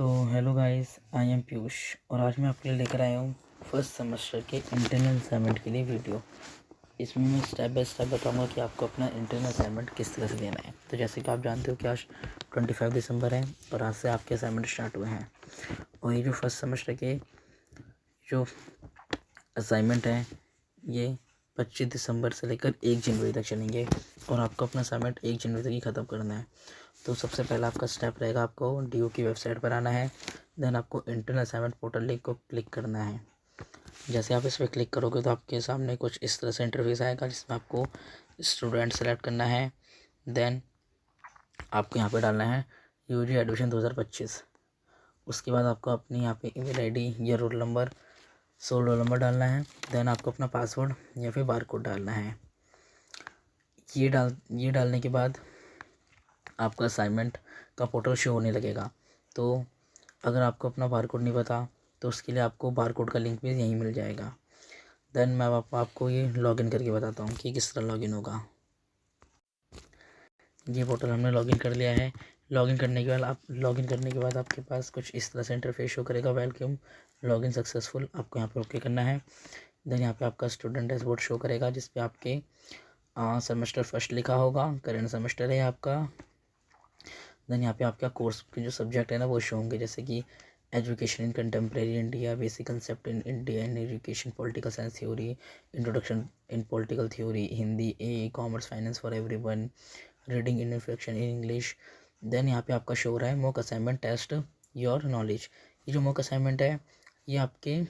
तो hello guys, I am Piyush और आज मैं आपके लिए लेकर आया हूँ फर्स्ट सेमेस्टर के इंटरनल असाइनमेंट के लिए वीडियो। इसमें मैं स्टेप बाय स्टेप बताऊंगा कि आपको अपना इंटरनल असाइनमेंट किस तरह से देना है। तो जैसे कि आप जानते हो कि आज 25 दिसंबर है और आज से आपके असाइनमेंट स्टार्ट हुए हैं। और ये जो फर्स्ट सेमेस्टर के जो असाइनमेंट हैं ये 25 दिसंबर से लेकर 1 जनवरी तक चलेंगे और आपको अपना असाइनमेंट 1 जनवरी तक ही ख़त्म करना है। तो सबसे पहला आपका स्टेप रहेगा, आपको डीओ की वेबसाइट पर आना है। देन आपको इंटरनल असाइनमेंट पोर्टल लिंक को क्लिक करना है। जैसे आप इस पर क्लिक करोगे तो आपके सामने कुछ इस तरह से इंटरफेस आएगा जिसमें आपको स्टूडेंट सेलेक्ट करना है। देन आपको यहाँ पे डालना है यूजी एडमिशन 2025। उसके बाद आपको अपनी यहाँ पे ईमेल आईडी या रोल नंबर डालना है। देन आपको अपना पासवर्ड या फिर बारकोड डालना है। ये डालने के बाद आपका असाइनमेंट का पोर्टल शो होने लगेगा। तो अगर आपको अपना बारकोड नहीं पता तो उसके लिए आपको बारकोड का लिंक भी यहीं मिल जाएगा। देन मैं आपको ये लॉगिन करके बताता हूँ कि किस तरह लॉगिन होगा। ये पोर्टल हमने लॉगिन कर लिया है। लॉगिन करने के बाद आपके पास कुछ इस तरह से इंटरफेस शो करेगा, वेलकम लॉगिन सक्सेसफुल। आपको यहाँ पर ओके करना है। देन यहाँ पे आपका स्टूडेंट डैशबोर्ड शो करेगा जिस पे आपके सेमेस्टर फर्स्ट लिखा होगा, करेंट सेमेस्टर है आपका। देन यहाँ पे आपका कोर्स के जो सब्जेक्ट है ना वो शो होंगे, जैसे कि education in contemporary India, basic concept in India in education, political science theory, introduction in political theory, Hindi A, commerce finance for everyone, reading in infection in English. Then यहाँ पे आपका शो हो रहा है mock assignment test your knowledge. ये जो mock assignment है ये आपके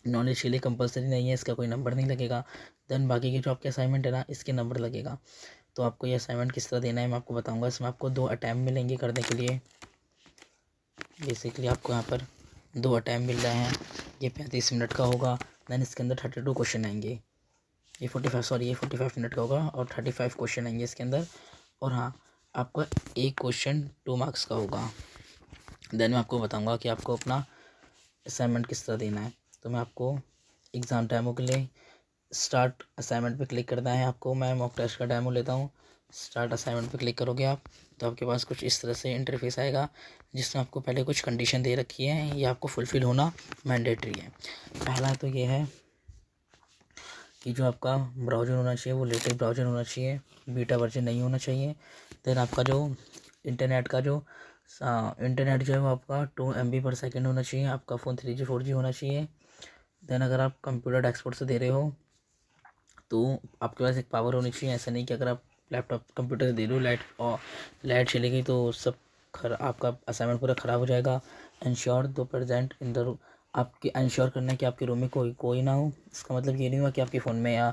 नॉलेज के लिए कंपलसरी नहीं है, इसका कोई नंबर नहीं लगेगा। देन बाकी के जो आपके असाइनमेंट है ना इसके नंबर लगेगा। तो आपको ये असाइनमेंट किस तरह देना है मैं आपको बताऊंगा। इसमें आपको 2 अटैम्प्ट मिलेंगे करने के लिए। बेसिकली आपको यहाँ पर 2 अटैम्प्ट मिल रहे हैं। ये 35 मिनट का होगा। देन इसके अंदर 32 क्वेश्चन आएंगे। ये 45 मिनट का होगा और 35 क्वेश्चन आएंगे इसके अंदर। और हाँ, आपका एक क्वेश्चन 2 मार्क्स का होगा। देन मैं आपको बताऊँगा कि आपको अपना असाइनमेंट किस तरह देना है। तो मैं आपको एग्ज़ाम डेमो के लिए स्टार्ट असाइनमेंट पे क्लिक करना है आपको। मैं मॉक टेस्ट का डेमो लेता हूँ। स्टार्ट असाइनमेंट पे क्लिक करोगे आप तो आपके पास कुछ इस तरह से इंटरफेस आएगा जिसमें आपको पहले कुछ कंडीशन दे रखी है, ये आपको फुलफ़िल होना मैंडेटरी है। पहला तो ये है कि जो आपका ब्राउज़र होना चाहिए वो लेटेस्ट ब्राउज़र होना चाहिए, बीटा वर्जन नहीं होना चाहिए। देन आपका जो इंटरनेट जो है वो आपका 2 MB/s होना चाहिए। आपका फ़ोन 3G 4G होना चाहिए। देन अगर आप कंप्यूटर डेस्कटॉप से दे रहे हो तो आपके पास एक पावर होनी चाहिए। ऐसा नहीं कि अगर आप लैपटॉप कंप्यूटर से दे रहे हो लाइट चली गई तो सब आपका असाइनमेंट पूरा ख़राब हो जाएगा। इंश्योर दो प्रेजेंट इन द आपके इंश्योर करना है कि आपके रूम में कोई ना हो। इसका मतलब ये नहीं हुआ कि आपके फ़ोन में या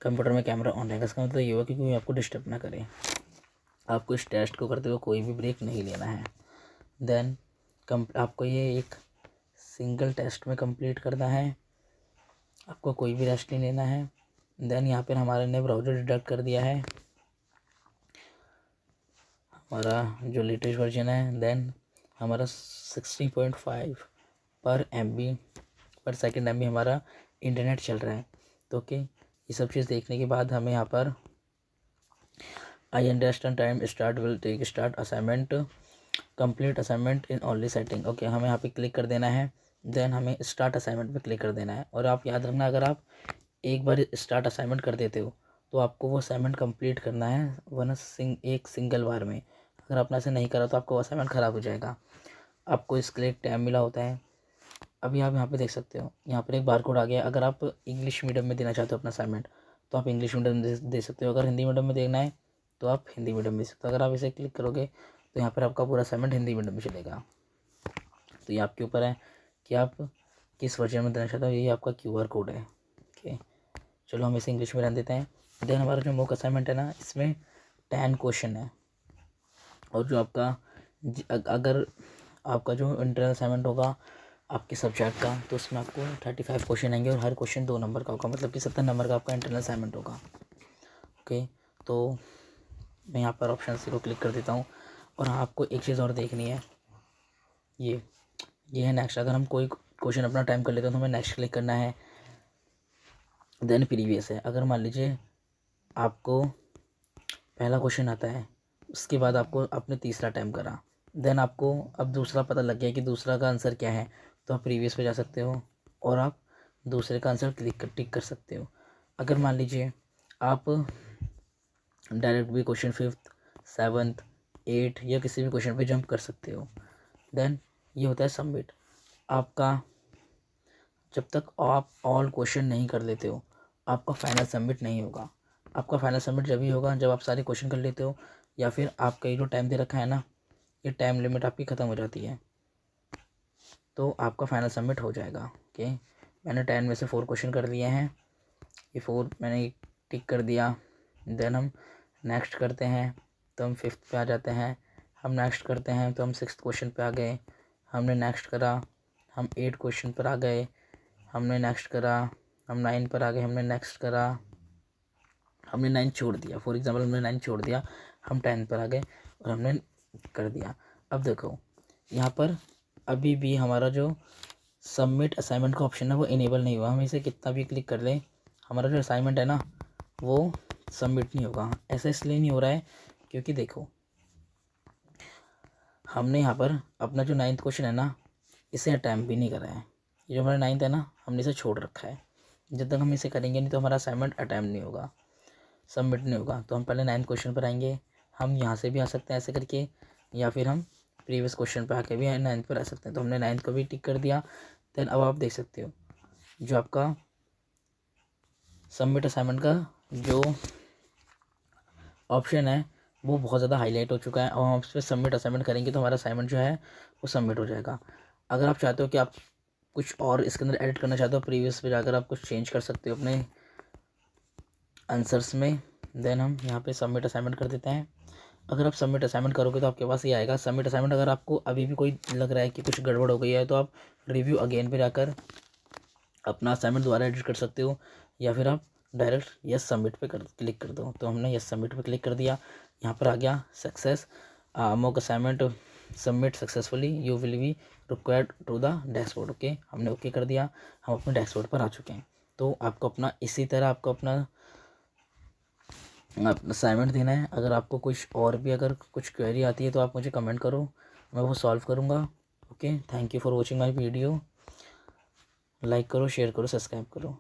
कंप्यूटर में कैमरा ऑन रहेगा। इसका मतलब ये हुआ कि कोई आपको डिस्टर्ब ना करे। आपको इस टेस्ट को करते हुए कोई भी ब्रेक नहीं लेना है। देन आपको ये एक सिंगल टेस्ट में कंप्लीट करना है, आपको कोई भी रेस्ट नहीं लेना है। देन यहाँ पर हमारे ने ब्राउज़र डिडक्ट कर दिया है, हमारा जो लेटेस्ट वर्जन है। देन हमारा 60.5 MB/s हमारा इंटरनेट चल रहा है। तो ओके, ये सब चीज़ देखने के बाद हमें यहाँ पर I understand time start will take start assignment complete assignment in only setting. Okay, हमें यहाँ पे क्लिक कर देना है। देन हमें स्टार्ट असाइनमेंट पे क्लिक कर देना है। और आप याद रखना, अगर आप एक बार स्टार्ट असाइनमेंट कर देते हो तो आपको वो असाइनमेंट कंप्लीट करना है वरना एक सिंगल बार में। अगर आपने ऐसे नहीं करा तो आपको असाइनमेंट ख़राब हो जाएगा। आपको इसके लिए टाइम मिला होता है। अभी आप यहाँ पे देख सकते हो, यहाँ पर एक बारकोड आ गया। अगर आप इंग्लिश मीडियम में देना चाहते हो अपना असाइनमेंट तो आप इंग्लिश मीडियम में दे सकते हो। अगर हिंदी मीडियम में देना है तो आप हिंदी मीडियम में दे सकते हो। अगर आप इसे क्लिक करोगे तो यहाँ पर आपका पूरा असाइनमेंट हिंदी मीडियम में चलेगा। तो ये आपके ऊपर है कि आप किस वर्जन में देना चाहते हो। ये आपका QR कोड है। ओके, चलो हम इसे इंग्लिश में रहने देते हैं। देन हमारा जो मॉक असाइनमेंट है ना इसमें 10 क्वेश्चन है। और जो आपका अगर आपका जो इंटरनल असाइनमेंट होगा आपके सब्जेक्ट का तो उसमें आपको 35 क्वेश्चन आएंगे और हर क्वेश्चन 2 नंबर का होगा, मतलब कि 70 नंबर का आपका इंटरनल असाइनमेंट होगा। ओके, तो मैं यहाँ पर ऑप्शन सी को क्लिक कर देता हूँ। और हाँ, आपको एक चीज़ और देखनी है, ये है नेक्स्ट। अगर हम कोई क्वेश्चन अपना टाइम कर लेते हैं तो हमें नेक्स्ट क्लिक करना है। देन प्रीवियस है। अगर मान लीजिए आपको पहला क्वेश्चन आता है उसके बाद आपको आपने तीसरा टाइम करा देन आपको अब दूसरा पता लग गया कि दूसरा का आंसर क्या है, तो आप प्रीवियस पे जा सकते हो और आप दूसरे का आंसर टिक कर सकते हो। अगर मान लीजिए आप डायरेक्ट भी क्वेश्चन 5th 7th 8 या किसी भी क्वेश्चन पे जंप कर सकते हो। देन ये होता है सबमिट। आपका जब तक आप ऑल क्वेश्चन नहीं कर लेते हो आपका फाइनल सबमिट नहीं होगा। आपका फाइनल सबमिट जब ही होगा जब आप सारे क्वेश्चन कर लेते हो, या फिर आपका ये जो टाइम दे रखा है ना, ये टाइम लिमिट आपकी ख़त्म हो जाती है, तो आपका फाइनल सबमिट हो जाएगा। ओके, मैंने 10 में से 4 क्वेश्चन कर लिए हैं, ये 4 मैंने टिक कर दिया। देन हम नेक्स्ट करते हैं तो हम 5th पे आ जाते हैं। हम नेक्स्ट करते हैं तो हम 6th क्वेश्चन पे आ गए। हमने नेक्स्ट करा, हम 8 क्वेश्चन पर आ गए। हमने नेक्स्ट करा, हम 9 पर आ गए। हमने नेक्स्ट करा, हमने 9 छोड़ दिया। फॉर एग्जांपल हमने 9 छोड़ दिया, हम 10 पर आ गए और हमने कर दिया। अब देखो यहाँ पर अभी भी हमारा जो सबमिट असाइनमेंट का ऑप्शन है वो इनेबल नहीं हुआ। हम इसे कितना भी क्लिक कर लें, हमारा जो असाइनमेंट है ना वो सबमिट नहीं होगा। ऐसा इसलिए नहीं हो रहा है क्योंकि देखो हमने यहाँ पर अपना जो 9th क्वेश्चन है ना इसे अटैम्प्ट भी नहीं करा है। ये जो हमारा 9th है ना हमने इसे छोड़ रखा है। जब तक हम इसे करेंगे नहीं तो हमारा असाइनमेंट अटैम्प्ट नहीं होगा, सबमिट नहीं होगा। तो हम पहले 9th क्वेश्चन पर आएंगे। हम यहाँ से भी आ सकते हैं ऐसे करके, या फिर हम प्रीवियस क्वेश्चन पर आके भी 9th पर आ सकते हैं। तो हमने 9th को भी टिक कर दिया। देन अब आप देख सकते हो जो आपका सबमिट असाइनमेंट का जो ऑप्शन है वो बहुत ज़्यादा हाईलाइट हो चुका है। और हम उस पर सबमिट असाइनमेंट करेंगे तो हमारा असाइनमेंट जो है वो सबमिट हो जाएगा। अगर आप चाहते हो कि आप कुछ और इसके अंदर एडिट करना चाहते हो, प्रीवियस पे जाकर आप कुछ चेंज कर सकते हो अपने आंसर्स में। देन हम यहाँ पे सबमिट असाइनमेंट कर देते हैं। अगर आप सबमिट असाइनमेंट करोगे तो आपके पास ये आएगा सबमिट असाइनमेंट। अगर आपको अभी भी कोई लग रहा है कि कुछ गड़बड़ हो गई है तो आप रिव्यू अगेन पे जाकर अपना असाइनमेंट दोबारा एडिट कर सकते हो, या फिर आप डायरेक्ट यस सबमिट पे क्लिक कर दो। तो हमने यस सबमिट पे क्लिक कर दिया। यहाँ पर आ गया success mock assignment submit successfully, you will be required to the dashboard. Okay, हमने ओके कर दिया, हम अपने डैशबोर्ड पर आ चुके हैं। तो आपको अपना इसी तरह आपको अपना असाइनमेंट देना है। अगर आपको कुछ और भी अगर कुछ क्वेरी आती है तो आप मुझे कमेंट करो, मैं वो सॉल्व करूँगा। Okay, thank you for watching my video. Like करो, शेयर करो, सब्सक्राइब करो।